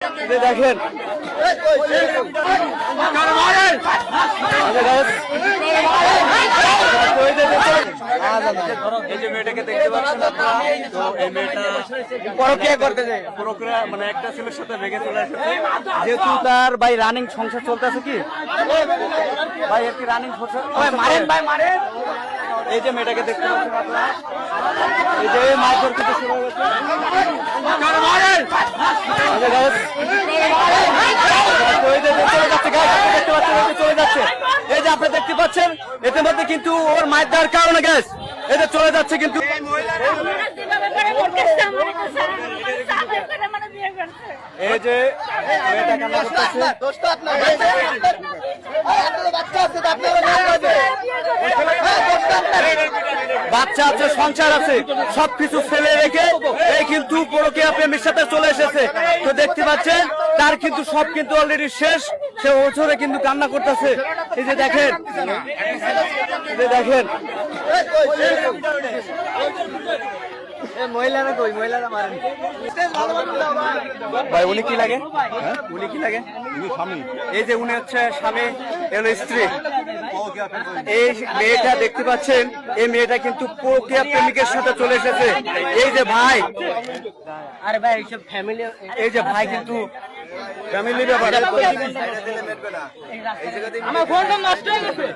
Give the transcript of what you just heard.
দেখেন এই যে মেয়েটাকে দেখতে পাচ্ছেন আপনারা, তো এই মেয়েটা পরক্রিয়া করতে যায়, পরক্রিয়া মানে একটা ছেলের সাথে ভেঙে চলে এসেছে, যেহেতু তার ভাই রানিং সংসার চলতেছে। কি ভাই এর কি রানিং সংসার? মারেন ভাই মারেন। এই যে মেয়েটাকে দেখতে পাচ্ছেন আপনারা, এই যে মারধর কিন্তু শুরু হয়ে গেছে। চলে যাচ্ছে, এই যে আপনি দেখতে পাচ্ছেন, এতে মধ্যে কিন্তু ওর মায়ের দেওয়ার কারণে গ্যাস এটা চলে যাচ্ছে। কিন্তু এই যে মেয়েটা কান্না করতেছে, বাচ্চা আছে, সংসার আছে, সবকিছু ফেলে রেখে এই কিন্তু পরকীয়া প্রেমের সাথে চলে এসেছে। তো দেখতে পাচ্ছেন তার কিন্তু সব কিন্তু অলরেডি শেষ, সে ওছরে কিন্তু কান্না করতেছে। এই যে দেখেন, দেখেন মহিলারা কই, মহিলারা মারেন ভাই। উনি কি লাগে? উনি কি লাগে? স্বামী। এই যে উনি হচ্ছে স্বামী, এলো স্ত্রী। এই মেয়েটা দেখতে পাচ্ছেন, এই মেয়েটা কিন্তু পরকীয়া প্রেমিকের সাথে চলে এসেছে। এই যে ভাই, আরে ভাই এইসব ফ্যামিলি, এই যে ভাই কিন্তু ফ্যামিলি ব্যাপার। আমার ফোনটা নষ্ট হয়ে গেছে।